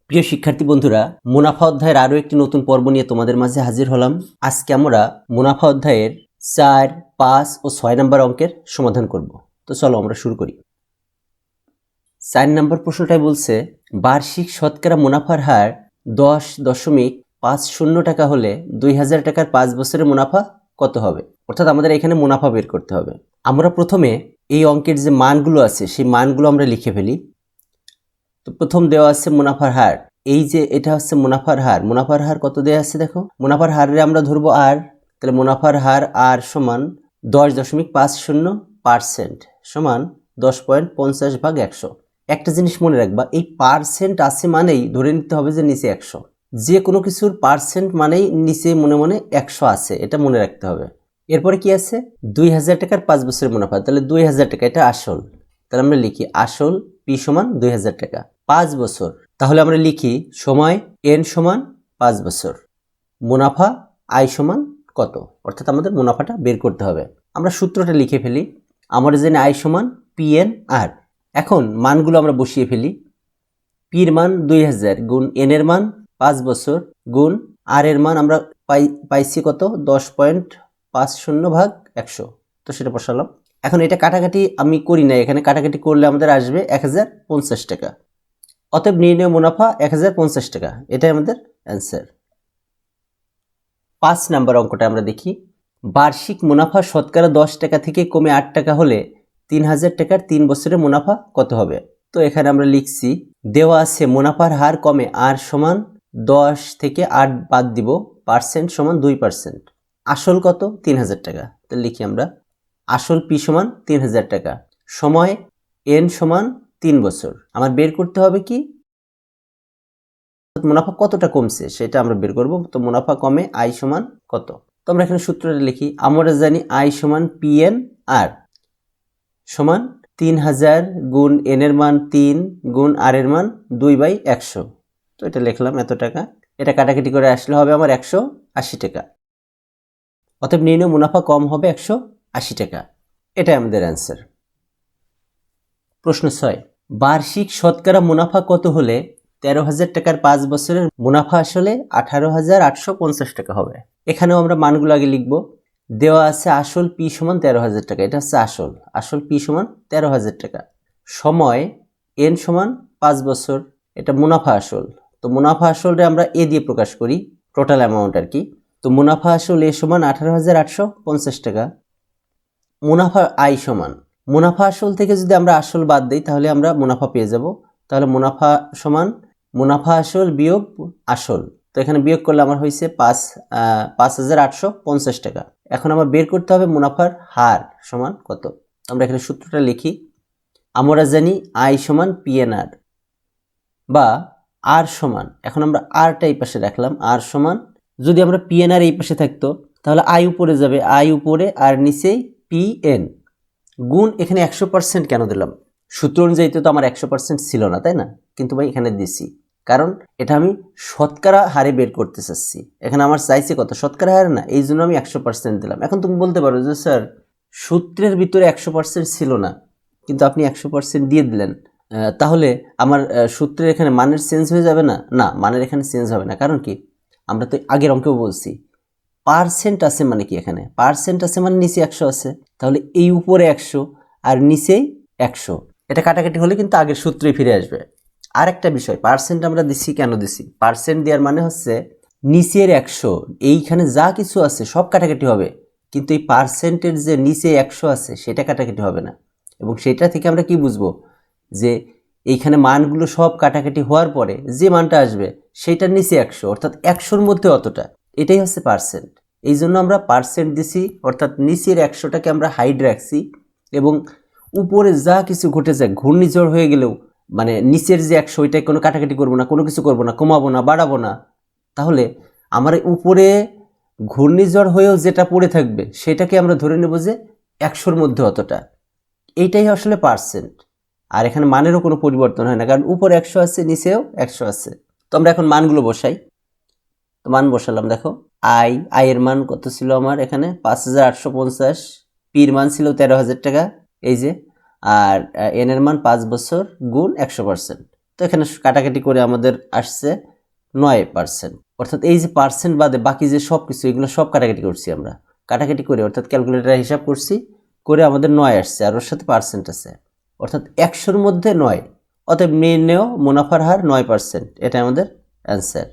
প্রিয় শিক্ষার্থী বন্ধুরা, মুনাফা অধ্যায়ের আরও একটি নতুন পর্ব নিয়ে তোমাদের মাঝে হাজির হলাম। আজকে আমরা মুনাফা অধ্যায়ের 4, 5 ও 6 নম্বর অঙ্কের সমাধান করব। তো চলো আমরা শুরু করি। 4 নম্বর প্রশ্নটাই বলছে, বার্ষিক শতকরা মুনাফার হার 10.50 টাকা হলে 2000 টাকার 5 বছরের মুনাফা কত হবে? অর্থাৎ আমাদের এখানে মুনাফা বের করতে হবে। আমরা প্রথমে এই অঙ্কের যে মানগুলো আছে সেই মানগুলো আমরা লিখে ফেলি। তো প্রথম দেওয়া আছে মুনাফার হার, এই যে এটা হচ্ছে মুনাফার হার। মুনাফার হার কত দেওয়া আছে দেখো, মুনাফার হারে আমরা ধরবো আর, তাহলে মুনাফার হার আর সমান 10.50% সমান 10.50/100। একটা জিনিস মনে রাখবা, এই পার্সেন্ট আছে মানেই ধরে নিতে হবে যে নিচে 100। যে কোনো কিছুর পার্সেন্ট মানেই নিচে মনে মনে 100 আছে, এটা মনে রাখতে হবে। এরপরে কি আছে, 2000 টাকার 5 বছরের মুনাফা, তাহলে 2000 টাকা এটা আসল, তাহলে আমরা লিখি আসল পি সমান 2000 টাকা। 5 বছর, তাহলে আমরা লিখি সময় এন সমান 5 বছর, মুনাফা আই সমান কত, অর্থাৎ আমাদের মুনাফাটা বের করতে হবে। আমরা সূত্রটা লিখে ফেলি। আমরা জানি আই সমান পি এন আর। এখন মানগুলো আমরা বসিয়ে ফেলি। পির মান 2000 গুণ এন এর মান 5 বছর গুণ আর এর মান আমরা পাইছি কত, 10.50/100। তো সেটা বসালাম। এখন এটা কাটাকাটি আমি করি না, এখানে কাটাকাটি করলে আমাদের আসবে 1050 টাকা। অতএব নির্ণয় মুনাফা 1050 টাকা, এটাই আমাদের অ্যান্সার। 5 নাম্বার অঙ্কটা আমরা দেখি। বার্ষিক মুনাফা শতকরা 10 টাকা থেকে কমে 8 টাকা হলে 3000 টাকার 3 বছরের মুনাফা কত হবে? তো এখানে আমরা লিখছি, দেওয়া আছে মুনাফার হার কমে আর সমান 10 থেকে 8 বাদ দিব, পার্সেন্ট সমান 2%। আসল কত, 3000 টাকা। তো লিখি আমরা আসল পি সমান 3000 টাকা, সময় এন সমান 3 বছর। আমার বের করতে হবে কি, মুনাফা কতটা কমছে সেটা আমরা বের করব। তো মুনাফা কমে আই সমান কত। তো আমরা এখানে সূত্রটা লিখি। আমরা জানি আই সমান পি এন আর সমান 3000 গুণ এন এর মান 3 গুণ আর এর মান 2/100। তো এটা লিখলাম এত টাকা। এটা কাটাকাটি করে আসলে হবে আমার 180 টাকা। অতএব নির্ণয় মুনাফা কম হবে 180 টাকা, এটাই আমাদের অ্যান্সার। প্রশ্ন 6, বার্ষিক শতকরা মুনাফা কত হলে 13,000 টাকার 5 বছরের মুনাফা আসলে 18,850 টাকা হবে? এখানেও আমরা মানগুলো আগে লিখব। দেওয়া আছে আসল পি সমান 13,000 টাকা, এটা হচ্ছে আসল, আসল পি সমান 13,000 টাকা, সময় এন সমান 5 বছর, এটা মুনাফা আসল। তো মুনাফা আসলরে আমরা এ দিয়ে প্রকাশ করি, টোটাল অ্যামাউন্ট আর কি। তো মুনাফা আসল এ সমান 18,850 টাকা। মুনাফা আই সমান, মুনাফা আসল থেকে যদি আমরা আসল বাদ দিই তাহলে আমরা মুনাফা পেয়ে যাব। তাহলে মুনাফা সমান মুনাফা আসল বিয়োগ আসল। তো এখানে বিয়োগ করলে আমার হয়েছে 5,850 টাকা। এখন আমার বের করতে হবে মুনাফার হার সমান কত। আমরা এখানে সূত্রটা লিখি। আমরা জানি আই সমান পিএনআর বা আর সমান, এখন আমরা আরটা এই পাশে রাখলাম, আর সমান যদি আমরা পিএনআর এই পাশে থাকতো তাহলে আই উপরে যাবে, আই উপরে আর নিচেই পিএন গুণ, এখানে 100% কেন দিলাম, সূত্র অনুযায়ী তো আমার 100% ছিল না, তাই না? কিন্তু ভাই এখানে দিছি কারণ এটা আমি শতকরা হারে বের করতে চাচ্ছি। এখানে আমার চাইছে কত, শতকরা হারে না, এই জন্য আমি 100% দিলাম। এখন তুমি বলতে পারো যে স্যার সূত্রের ভিতরে 100% ছিল না কিন্তু আপনি 100% দিয়ে দিলেন, তাহলে আমার সূত্রের এখানে মানের চেঞ্জ হয়ে যাবে না? না, মানের এখানে চেঞ্জ হবে না। কারণ কি, আমরা তো আগের অঙ্কেও বলছি পার্সেন্ট আছে মানে কি, এখানে পার্সেন্ট আছে মানে নিচে 100 আছে, তাহলে এই উপরে 100 আর নিচেই 100, এটা কাটাকাটি হলে কিন্তু আগের সূত্রেই ফিরে আসবে। আর একটা বিষয়, পার্সেন্ট আমরা দিচ্ছি কেন দিচ্ছি, পার্সেন্ট দেওয়ার মানে হচ্ছে নিচের 100 এইখানে যা কিছু আছে সব কাটাকাটি হবে, কিন্তু এই পার্সেন্টের যে নিচে 100 আছে সেটা কাটাকাটি হবে না। এবং সেটা থেকে আমরা কি বুঝবো, যে এইখানে মানগুলো সব কাটাকাটি হওয়ার পরে যে মানটা আসবে সেটার নিচে 100, অর্থাৎ 100-র মধ্যে অতটা, এটাই হচ্ছে পার্সেন্ট। এই জন্য আমরা পার্সেন্ট দিছি, অর্থাৎ নিচের 100টাকে আমরা হাইড রাখছি এবং উপরে যা কিছু ঘটে যায়, ঘূর্ণিঝড় হয়ে গেলেও মানে নিচের যে 100 ওইটাই কোনো কাটাকাটি করবো না, কোনো কিছু করবো না, কমাবো না, বাড়াবো না। তাহলে আমার উপরে ঘূর্ণিঝড় হয়েও যেটা পড়ে থাকবে সেটাকে আমরা ধরে নেব যে 100-র মধ্যে অতটা, এইটাই আসলে পার্সেন্ট। আর এখানে মানেরও কোনো পরিবর্তন হয় না, কারণ উপরে 100 আছে নিচেও 100 আছে। তো আমরা এখন মানগুলো বসাই। তো মান বসালাম, দেখো আই এর মান কত ছিল আমার এখানে 5,850, পির মান ছিল 13,000 টাকা এই যে, আর এন এর মান 5 বছর গুণ 100%। তো এখানে কাটাকাটি করে আমাদের আসছে 9%। অর্থাৎ এই যে পার্সেন্ট বাদে বাকি যে সব কিছু এগুলো সব কাটাকাটি করছি আমরা, কাটাকাটি করে অর্থাৎ ক্যালকুলেটারে হিসাব করছি, করে আমাদের 9 আসছে আর ওর সাথে পার্সেন্ট আছে, অর্থাৎ 100-র মধ্যে 9। অতএব নির্ণেয় মুনাফার হার 9%, এটা আমাদের অ্যান্সার।